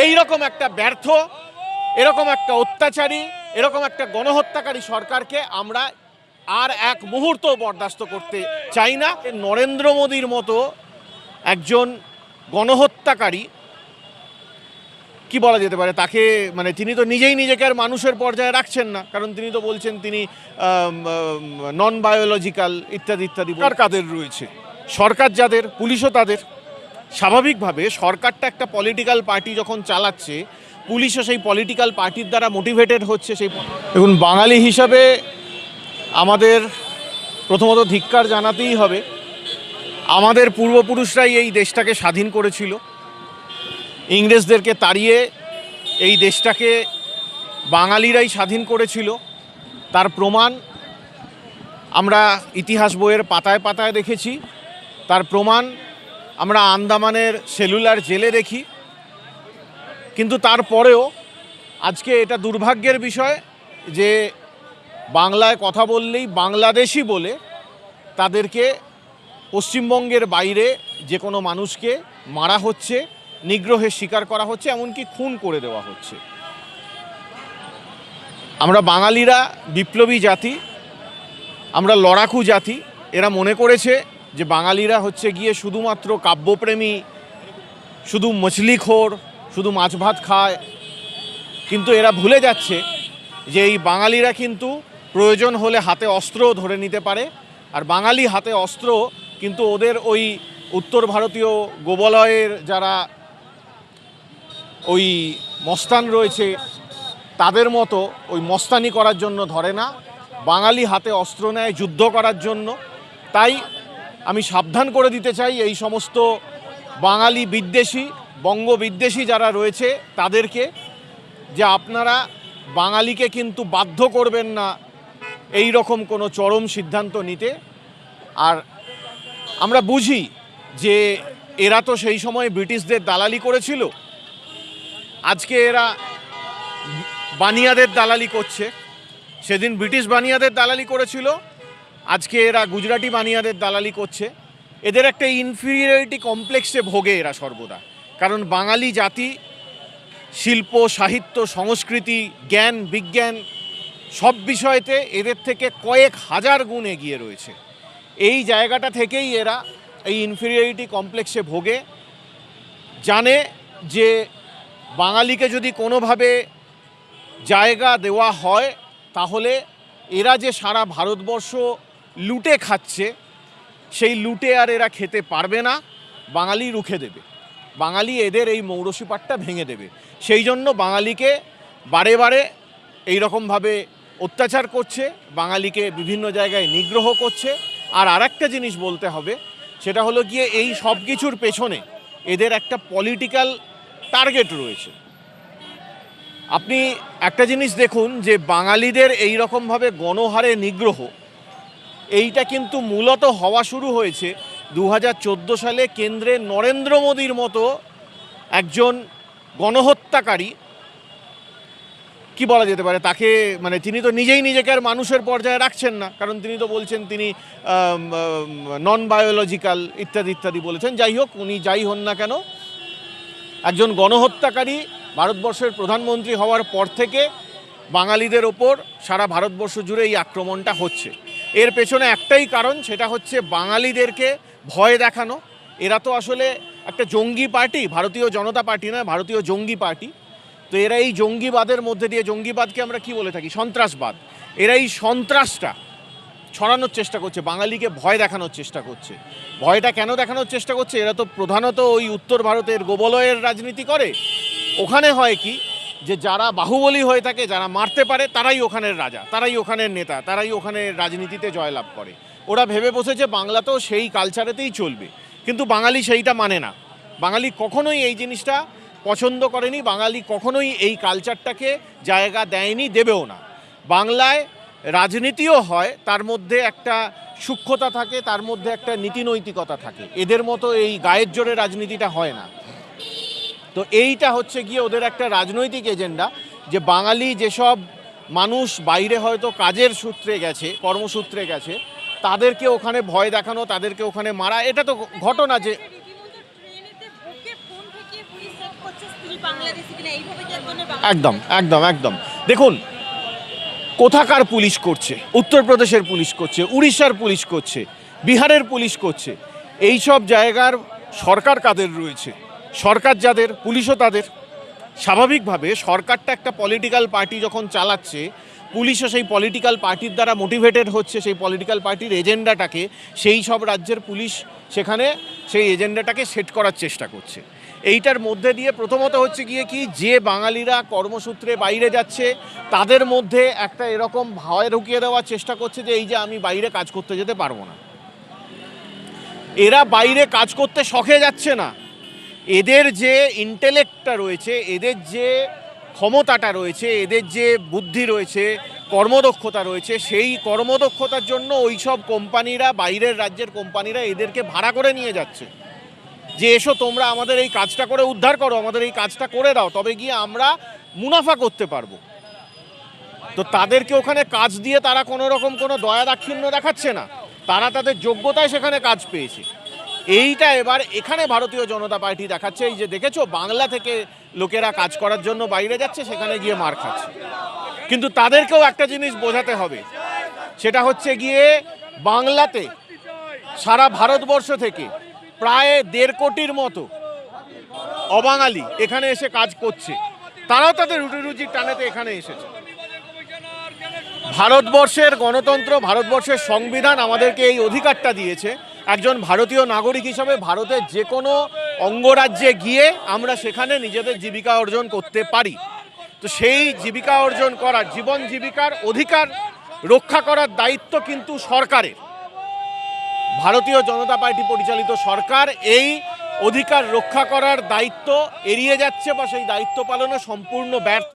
এই রকম একটা ব্যর্থ, এরকম একটা অত্যাচারী, এরকম একটা গণহত্যাকারী সরকারকে আমরা আর এক মুহূর্ত বরদাস্ত করতে চাই না। নরেন্দ্র মোদীর মতো একজন গণহত্যাকারী, কি বলা যেতে পারে তাকে, মানে তিনি তো নিজেই নিজেকে আর মানুষের পর্যায়ে রাখছেন না, কারণ তিনি তো বলছেন তিনি নন বায়োলজিক্যাল ইত্যাদি ইত্যাদি। কাদের রয়েছে, সরকার যাদের, পুলিশও তাদের। স্বাভাবিকভাবে সরকারটা একটা পলিটিক্যাল পার্টি যখন চালাচ্ছে, পুলিশও সেই পলিটিক্যাল পার্টির দ্বারা মোটিভেটেড হচ্ছে। সেই দেখুন, বাঙালি হিসাবে আমাদের প্রথমত ধিক্কার জানাতেই হবে। আমাদের পূর্বপুরুষরাই এই দেশটাকে স্বাধীন করেছিল, ইংরেজদেরকে তাড়িয়ে এই দেশটাকে বাঙালিরাই স্বাধীন করেছিল। তার প্রমাণ আমরা ইতিহাস বইয়ের পাতায় পাতায় দেখেছি, তার প্রমাণ আমরা আন্দামানের সেলুলার জেলে দেখি। কিন্তু তারপরেও আজকে এটা দুর্ভাগ্যের বিষয় যে বাংলায় কথা বললেই বাংলাদেশি বলে তাদেরকে পশ্চিমবঙ্গের বাইরে যে কোনো মানুষকে মারা হচ্ছে, নিগ্রহের শিকার করা হচ্ছে, এমনকি খুন করে দেওয়া হচ্ছে। আমরা বাঙালিরা বিপ্লবী জাতি, আমরা লড়াকু জাতি। এরা মনে করেছে যে বাঙালিরা হচ্ছে গিয়ে শুধুমাত্র কাব্যপ্রেমী, শুধু মছলিখোর, শুধু মাছ ভাত খায়। কিন্তু এরা ভুলে যাচ্ছে যে এই বাঙালিরা কিন্তু প্রয়োজন হলে হাতে অস্ত্রও ধরে নিতে পারে। আর বাঙালি হাতে অস্ত্র কিন্তু ওদের ওই উত্তর ভারতীয় গোবলয়ের যারা ওই মস্তান রয়েছে তাদের মতো ওই মস্তানি করার জন্য ধরে না, বাঙালি হাতে অস্ত্র নেয় যুদ্ধ করার জন্য। তাই আমি সাবধান করে দিতে চাই এই সমস্ত বাঙালি বিদ্বেষী, বঙ্গ বিদ্বেষী যারা রয়েছে তাদেরকে, যে আপনারা বাঙালিকে কিন্তু বাধ্য করবেন না এই রকম কোনো চরম সিদ্ধান্ত নিতে। আর আমরা বুঝি যে এরা তো সেই সময় ব্রিটিশদের দালালি করেছিল, আজকে এরা বানিয়াদের দালালি করছে। সেদিন ব্রিটিশ বানিয়াদের দালালি করেছিল, আজকে এরা গুজরাটি বানিয়াদের দালালি করছে। এদের একটা ইনফিরিয়রিটি কমপ্লেক্সে ভোগে এরা সর্বদা, কারণ বাঙালি জাতি শিল্প, সাহিত্য, সংস্কৃতি, জ্ঞান, বিজ্ঞান সব বিষয়তে এদের থেকে কয়েক হাজার গুণ এগিয়ে রয়েছে। এই জায়গাটা থেকেই এরা এই ইনফিরিয়রিটি কমপ্লেক্সে ভোগে, জানে যে বাঙালিকে যদি কোনোভাবে জায়গা দেওয়া হয় তাহলে এরা যে সারা ভারতবর্ষ লুটে খাচ্ছে, সেই লুটে আর এরা খেতে পারবে না, বাঙালি রুখে দেবে, বাঙালি এদের এই মৌরসিপাটটা ভেঙে দেবে। সেই জন্য বাঙালিকে বারে বারে এইরকমভাবে অত্যাচার করছে, বাঙালিকে বিভিন্ন জায়গায় নিগ্রহ করছে। আর আরেকটা জিনিস বলতে হবে, সেটা হলো গিয়ে এই সব কিছুর পেছনে এদের একটা পলিটিক্যাল টার্গেট রয়েছে। আপনি একটা জিনিস দেখুন যে বাঙালিদের এই রকমভাবে গণহারে নিগ্রহ, এইটা কিন্তু মূলত হওয়া শুরু হয়েছে 2014 সালে কেন্দ্রে নরেন্দ্র মোদীর মতো একজন গণহত্যাকারী, কি বলা যেতে পারে তাকে, মানে তিনি তো নিজেই নিজেকে আর মানুষের পর্যায়ে রাখছেন না, কারণ তিনি তো বলছেন তিনি নন বায়োলজিক্যাল ইত্যাদি ইত্যাদি বলেছেন। যাই হোক, উনি যাই হন না কেন, একজন গণহত্যাকারী ভারতবর্ষের প্রধানমন্ত্রী হওয়ার পর থেকে বাঙালিদের ওপর সারা ভারতবর্ষ জুড়ে এই আক্রমণটা হচ্ছে। এর পেছনে একটাই কারণ, সেটা হচ্ছে বাঙালিদেরকে ভয় দেখানো। এরা তো আসলে একটা জঙ্গি পার্টি, ভারতীয় জনতা পার্টি নয়, ভারতীয় জঙ্গি পার্টি। তো এরা এই জঙ্গিবাদের মধ্যে দিয়ে, জঙ্গিবাদকে আমরা কি বলে থাকি, সন্ত্রাসবাদ, এরা এই সন্ত্রাসটা ছড়ানোর চেষ্টা করছে, বাঙালিকে ভয় দেখানোর চেষ্টা করছে। ভয়টা কেন দেখানোর চেষ্টা করছে? এরা তো প্রধানত ওই উত্তর ভারতের গোবলয়ের রাজনীতি করে। ওখানে হয় কি, যে যারা বাহুবলী হয়ে থাকে, যারা মারতে পারে, তারাই ওখানের রাজা, তারাই ওখানের নেতা, তারাই ওখানের রাজনীতিতে জয়লাভ করে। ওরা ভেবে বসেছে বাংলাতেও সেই কালচারেতেই চলবে, কিন্তু বাঙালি সেইটা মানে না। বাঙালি কখনোই এই জিনিসটা পছন্দ করেনি, বাঙালি কখনোই এই কালচারটাকে জায়গা দেয়নি, দেবেও না। বাংলায় রাজনীতিও হয়, তার মধ্যে একটা সূক্ষ্মতা থাকে, তার মধ্যে একটা নীতিনৈতিকতা থাকে। এদের মতো এই গায়ের জোরে রাজনীতিটা হয় না। তো এইটা হচ্ছে গিয়ে ওদের একটা রাজনৈতিক এজেন্ডা, যে বাঙালি যেসব মানুষ বাইরে হয়তো কাজের সূত্রে গেছে, কর্মসূত্রে গেছে, তাদেরকে ওখানে ভয় দেখানো, তাদেরকে ওখানে মারা। এটা তো ঘটনা যে একদম একদম একদম। দেখুন, কোথাকার পুলিশ করছে, উত্তরপ্রদেশের পুলিশ করছে, উড়িষ্যার পুলিশ করছে, বিহারের পুলিশ করছে, এই সব জায়গার সরকার কাদের রয়েছে, সরকার যাদের, পুলিশও তাদের। স্বাভাবিকভাবে সরকারটা একটা পলিটিক্যাল পার্টি যখন চালাচ্ছে, পুলিশও সেই পলিটিক্যাল পার্টির দ্বারা মোটিভেটেড হচ্ছে, সেই পলিটিক্যাল পার্টির এজেন্ডাটাকে সেই সব রাজ্যের পুলিশ সেখানে সেই এজেন্ডাটাকে সেট করার চেষ্টা করছে। এইটার মধ্যে দিয়ে প্রথমত হচ্ছে গিয়ে কি, যে বাঙালিরা কর্মসূত্রে বাইরে যাচ্ছে তাদের মধ্যে একটা এরকম ভয় ঢুকিয়ে দেওয়ার চেষ্টা করছে যে এই যে আমি বাইরে কাজ করতে যেতে পারবো না। এরা বাইরে কাজ করতে শখে যাচ্ছে না, এদের যে ইন্টেলেক্টটা রয়েছে, এদের যে ক্ষমতাটা রয়েছে, এদের যে বুদ্ধি রয়েছে, কর্মদক্ষতা রয়েছে, সেই কর্মদক্ষতার জন্য ওই সব কোম্পানিরা, বাইরের রাজ্যের কোম্পানিরা এদেরকে ভাড়া করে নিয়ে যাচ্ছে যে এসো তোমরা আমাদের এই কাজটা করে উদ্ধার করো, আমাদের এই কাজটা করে দাও, তবে গিয়ে আমরা মুনাফা করতে পারবো। তো তাদেরকে ওখানে কাজ দিয়ে তারা কোনো রকম কোনো দয়া দাক্ষিণ্য দেখাচ্ছে না, তারা তাদের যোগ্যতায় সেখানে কাজ পেয়েছে। এইটা এবার এখানে ভারতীয় জনতা পার্টি দেখাচ্ছে, এই যে দেখেছো বাংলা থেকে লোকেরা কাজ করার জন্য বাইরে যাচ্ছে, সেখানে গিয়ে মার খাচ্ছে। কিন্তু তাদেরকেও একটা জিনিস বোঝাতে হবে, সেটা হচ্ছে গিয়ে বাংলাতে সারা ভারতবর্ষ থেকে প্রায় 1.5 কোটির মতো অবাঙালি এখানে এসে কাজ করছে, তারাও তাদের রুটি রুজির টানেতে এখানে এসেছে। ভারতবর্ষের গণতন্ত্র, ভারতবর্ষের সংবিধান আমাদেরকে এই অধিকারটা দিয়েছে, একজন ভারতীয় নাগরিক হিসাবে ভারতের যে কোনো অঙ্গরাজ্যে গিয়ে আমরা সেখানে নিজেদের জীবিকা অর্জন করতে পারি। তো সেই জীবিকা অর্জন করার, জীবন জীবিকার অধিকার রক্ষা করার দায়িত্ব কিন্তু সরকারের। ভারতীয় জনতা পার্টি পরিচালিত সরকার এই অধিকার রক্ষা করার দায়িত্ব এড়িয়ে যাচ্ছে বা সেই দায়িত্ব পালনে সম্পূর্ণ ব্যর্থ।